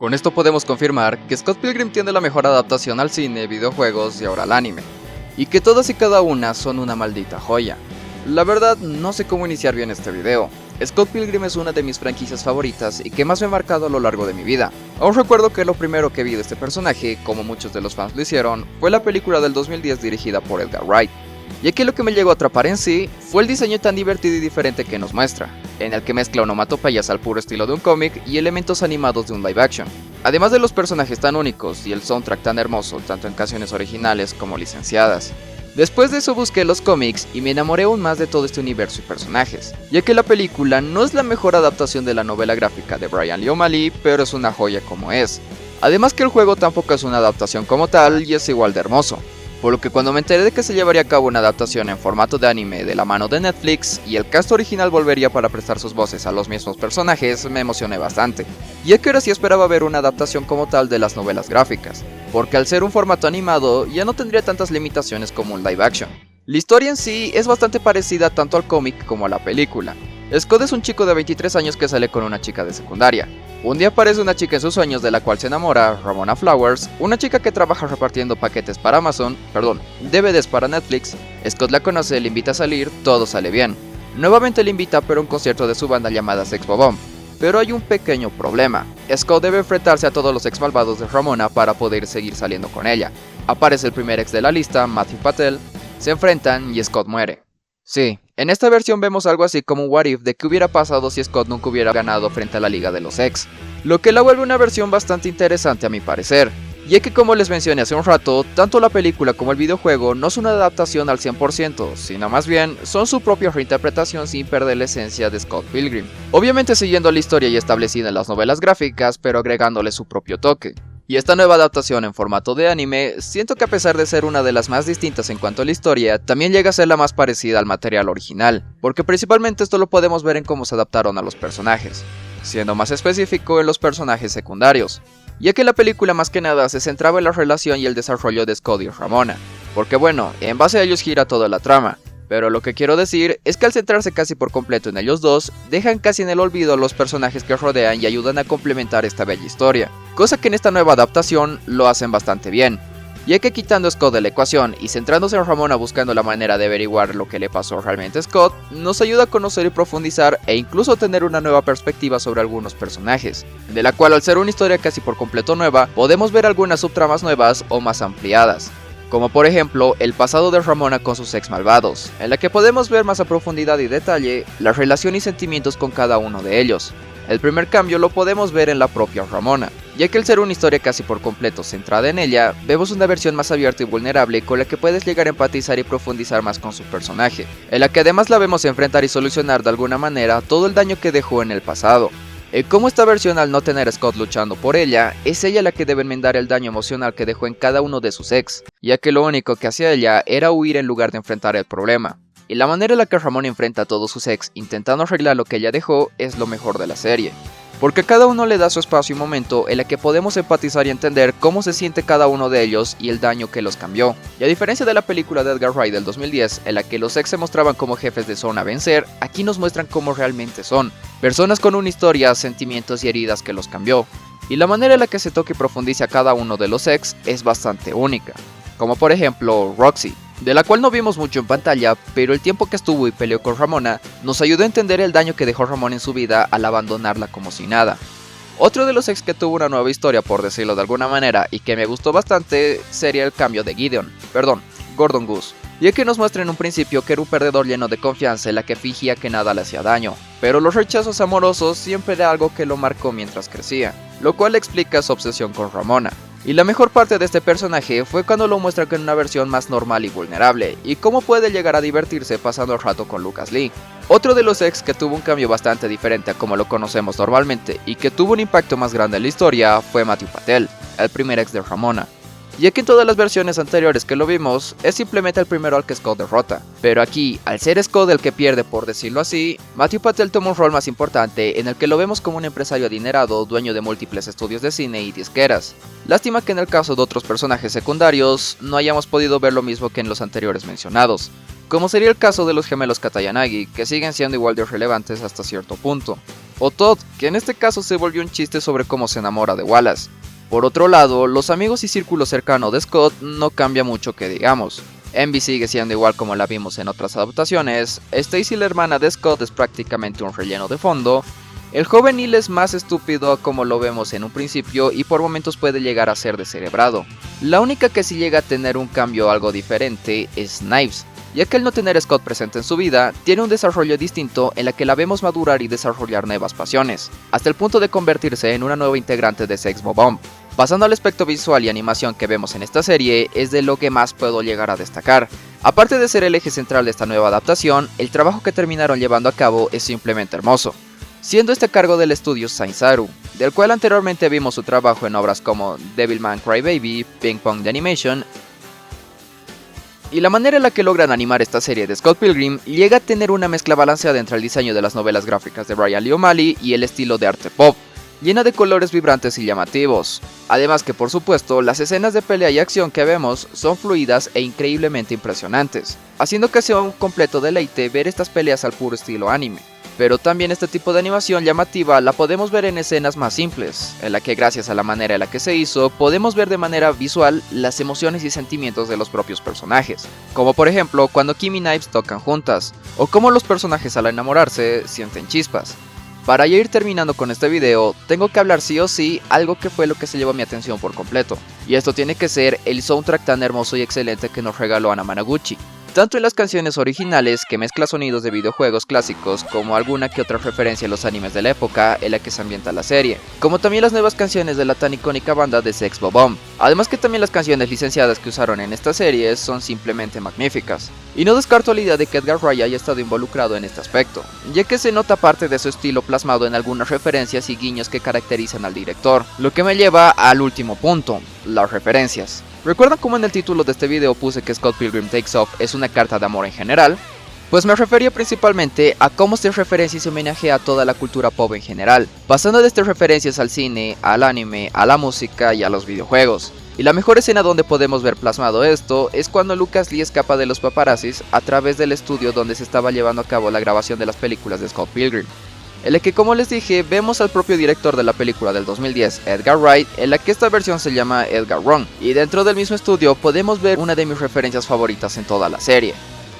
Con esto podemos confirmar que Scott Pilgrim tiene la mejor adaptación al cine, videojuegos y ahora al anime, y que todas y cada una son una maldita joya. La verdad, no sé cómo iniciar bien este video. Scott Pilgrim es una de mis franquicias favoritas y que más me ha marcado a lo largo de mi vida. Aún recuerdo que lo primero que vi de este personaje, como muchos de los fans lo hicieron, fue la película del 2010 dirigida por Edgar Wright. Y aquí lo que me llegó a atrapar en sí fue el diseño tan divertido y diferente que nos muestra, en el que mezcla onomatopeyas al puro estilo de un cómic y elementos animados de un live action. Además de los personajes tan únicos y el soundtrack tan hermoso tanto en canciones originales como licenciadas. Después de eso busqué los cómics y me enamoré aún más de todo este universo y personajes, ya que la película no es la mejor adaptación de la novela gráfica de Brian Lee O'Malley, pero es una joya como es. Además que el juego tampoco es una adaptación como tal y es igual de hermoso. Por lo que cuando me enteré de que se llevaría a cabo una adaptación en formato de anime de la mano de Netflix y el cast original volvería para prestar sus voces a los mismos personajes, me emocioné bastante. Y es que ahora sí esperaba ver una adaptación como tal de las novelas gráficas, porque al ser un formato animado ya no tendría tantas limitaciones como un live action. La historia en sí es bastante parecida tanto al cómic como a la película. Scott es un chico de 23 años que sale con una chica de secundaria. Un día aparece una chica en sus sueños de la cual se enamora, Ramona Flowers, una chica que trabaja repartiendo paquetes para DVDs para Netflix. Scott la conoce, le invita a salir, todo sale bien. Nuevamente le invita pero a un concierto de su banda llamada Sex Bob-omb. Pero hay un pequeño problema. Scott debe enfrentarse a todos los ex malvados de Ramona para poder seguir saliendo con ella. Aparece el primer ex de la lista, Matthew Patel, se enfrentan y Scott muere. Sí, en esta versión vemos algo así como un what if de qué hubiera pasado si Scott nunca hubiera ganado frente a la Liga de los Ex, lo que la vuelve una versión bastante interesante a mi parecer, y es que como les mencioné hace un rato, tanto la película como el videojuego no son una adaptación al 100%, sino más bien son su propia reinterpretación sin perder la esencia de Scott Pilgrim, obviamente siguiendo la historia ya establecida en las novelas gráficas, pero agregándole su propio toque. Y esta nueva adaptación en formato de anime, siento que a pesar de ser una de las más distintas en cuanto a la historia, también llega a ser la más parecida al material original, porque principalmente esto lo podemos ver en cómo se adaptaron a los personajes, siendo más específico en los personajes secundarios, ya que la película más que nada se centraba en la relación y el desarrollo de Scott y Ramona, porque bueno, en base a ellos gira toda la trama. Pero lo que quiero decir es que al centrarse casi por completo en ellos dos, dejan casi en el olvido a los personajes que rodean y ayudan a complementar esta bella historia, cosa que en esta nueva adaptación lo hacen bastante bien, ya que quitando a Scott de la ecuación y centrándose en Ramona buscando la manera de averiguar lo que le pasó realmente a Scott, nos ayuda a conocer y profundizar e incluso tener una nueva perspectiva sobre algunos personajes, de la cual al ser una historia casi por completo nueva, podemos ver algunas subtramas nuevas o más ampliadas. Como por ejemplo el pasado de Ramona con sus ex malvados, en la que podemos ver más a profundidad y detalle la relación y sentimientos con cada uno de ellos. El primer cambio lo podemos ver en la propia Ramona, ya que al ser una historia casi por completo centrada en ella, vemos una versión más abierta y vulnerable con la que puedes llegar a empatizar y profundizar más con su personaje, en la que además la vemos enfrentar y solucionar de alguna manera todo el daño que dejó en el pasado. Como esta versión al no tener a Scott luchando por ella, es ella la que debe enmendar el daño emocional que dejó en cada uno de sus ex, ya que lo único que hacía ella era huir en lugar de enfrentar el problema. Y la manera en la que Ramona enfrenta a todos sus ex intentando arreglar lo que ella dejó es lo mejor de la serie, porque cada uno le da su espacio y momento en el que podemos empatizar y entender cómo se siente cada uno de ellos y el daño que los cambió. Y a diferencia de la película de Edgar Wright del 2010, en la que los ex se mostraban como jefes de zona a vencer, aquí nos muestran cómo realmente son, personas con una historia, sentimientos y heridas que los cambió. Y la manera en la que se toca y profundiza a cada uno de los ex es bastante única, como por ejemplo Roxy, de la cual no vimos mucho en pantalla, pero el tiempo que estuvo y peleó con Ramona nos ayudó a entender el daño que dejó Ramona en su vida al abandonarla como si nada. Otro de los ex que tuvo una nueva historia, por decirlo de alguna manera, y que me gustó bastante sería el cambio de Gordon Goose, ya que nos muestra en un principio que era un perdedor lleno de confianza en la que fingía que nada le hacía daño, pero los rechazos amorosos siempre era algo que lo marcó mientras crecía, lo cual explica su obsesión con Ramona. Y la mejor parte de este personaje fue cuando lo muestra en una versión más normal y vulnerable, y cómo puede llegar a divertirse pasando el rato con Lucas Lee. Otro de los ex que tuvo un cambio bastante diferente a como lo conocemos normalmente, y que tuvo un impacto más grande en la historia, fue Matthew Patel, el primer ex de Ramona. Ya que en todas las versiones anteriores que lo vimos, es simplemente el primero al que Scott derrota. Pero aquí, al ser Scott el que pierde por decirlo así, Matthew Patel toma un rol más importante en el que lo vemos como un empresario adinerado, dueño de múltiples estudios de cine y disqueras. Lástima que en el caso de otros personajes secundarios, no hayamos podido ver lo mismo que en los anteriores mencionados, como sería el caso de los gemelos Katayanagi, que siguen siendo igual de relevantes hasta cierto punto. o Todd, que en este caso se volvió un chiste sobre cómo se enamora de Wallace. Por otro lado, los amigos y círculo cercano de Scott no cambia mucho que digamos. Envy sigue siendo igual como la vimos en otras adaptaciones, Stacy, la hermana de Scott, es prácticamente un relleno de fondo, el joven Neil es más estúpido como lo vemos en un principio y por momentos puede llegar a ser descerebrado. La única que sí llega a tener un cambio algo diferente es Knives, ya que al no tener a Scott presente en su vida, tiene un desarrollo distinto en la que la vemos madurar y desarrollar nuevas pasiones, hasta el punto de convertirse en una nueva integrante de Sex Bob-omb. Pasando al aspecto visual y animación que vemos en esta serie, es de lo que más puedo llegar a destacar. Aparte de ser el eje central de esta nueva adaptación, el trabajo que terminaron llevando a cabo es simplemente hermoso, siendo este a cargo del estudio Sainzaru, del cual anteriormente vimos su trabajo en obras como Devilman Crybaby, Ping Pong The Animation, y la manera en la que logran animar esta serie de Scott Pilgrim llega a tener una mezcla balanceada entre el diseño de las novelas gráficas de Brian Lee O'Malley y el estilo de arte pop, llena de colores vibrantes y llamativos. Además que por supuesto las escenas de pelea y acción que vemos son fluidas e increíblemente impresionantes, haciendo que sea un completo deleite ver estas peleas al puro estilo anime. Pero también este tipo de animación llamativa la podemos ver en escenas más simples, en la que gracias a la manera en la que se hizo, podemos ver de manera visual las emociones y sentimientos de los propios personajes, como por ejemplo cuando Kim y Knives tocan juntas, o cómo los personajes al enamorarse sienten chispas. Para ya ir terminando con este video, tengo que hablar sí o sí algo que fue lo que se llevó mi atención por completo, y esto tiene que ser el soundtrack tan hermoso y excelente que nos regaló Anna Managuchi. Tanto en las canciones originales, que mezcla sonidos de videojuegos clásicos, como alguna que otra referencia a los animes de la época en la que se ambienta la serie, como también las nuevas canciones de la tan icónica banda de Sex Bob-omb. Además que también las canciones licenciadas que usaron en esta serie son simplemente magníficas. Y no descarto la idea de que Edgar Wright haya estado involucrado en este aspecto, ya que se nota parte de su estilo plasmado en algunas referencias y guiños que caracterizan al director, lo que me lleva al último punto, las referencias. ¿Recuerdan cómo en el título de este video puse que Scott Pilgrim Takes Off es una carta de amor en general? Pues me refería principalmente a cómo se referencia y se homenajea a toda la cultura pop en general, pasando de estas referencias al cine, al anime, a la música y a los videojuegos. Y la mejor escena donde podemos ver plasmado esto es cuando Lucas Lee escapa de los paparazzis a través del estudio donde se estaba llevando a cabo la grabación de las películas de Scott Pilgrim, en la que, como les dije, vemos al propio director de la película del 2010, Edgar Wright, en la que esta versión se llama Edgar Wrong, y dentro del mismo estudio podemos ver una de mis referencias favoritas en toda la serie,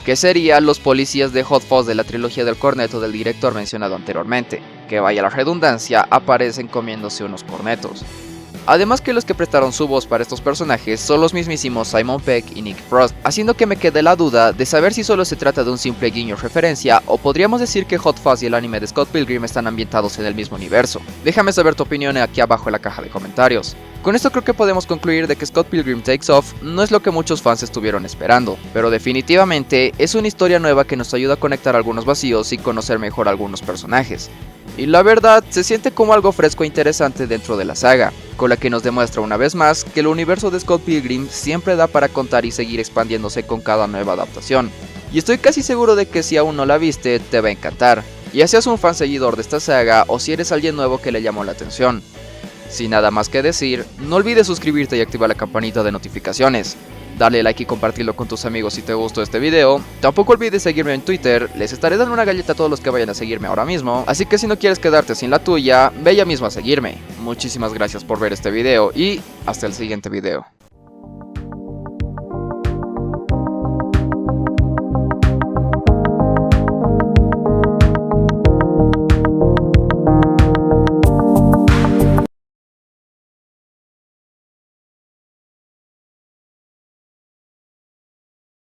que sería los policías de Hot Fuzz de la trilogía del corneto del director mencionado anteriormente, que vaya la redundancia, aparecen comiéndose unos cornetos. Además que los que prestaron su voz para estos personajes son los mismísimos Simon Pegg y Nick Frost, haciendo que me quede la duda de saber si solo se trata de un simple guiño referencia o podríamos decir que Hot Fuzz y el anime de Scott Pilgrim están ambientados en el mismo universo. Déjame saber tu opinión aquí abajo en la caja de comentarios. Con esto creo que podemos concluir de que Scott Pilgrim Takes Off no es lo que muchos fans estuvieron esperando, pero definitivamente es una historia nueva que nos ayuda a conectar algunos vacíos y conocer mejor a algunos personajes. Y la verdad, se siente como algo fresco e interesante dentro de la saga, con la que nos demuestra una vez más que el universo de Scott Pilgrim siempre da para contar y seguir expandiéndose con cada nueva adaptación. Y estoy casi seguro de que si aún no la viste, te va a encantar, ya seas un fan seguidor de esta saga o si eres alguien nuevo que le llamó la atención. Sin nada más que decir, no olvides suscribirte y activar la campanita de notificaciones. Dale like y compartirlo con tus amigos si te gustó este video. Tampoco olvides seguirme en Twitter, les estaré dando una galleta a todos los que vayan a seguirme ahora mismo. Así que si no quieres quedarte sin la tuya, ve ya mismo a seguirme. Muchísimas gracias por ver este video y hasta el siguiente video.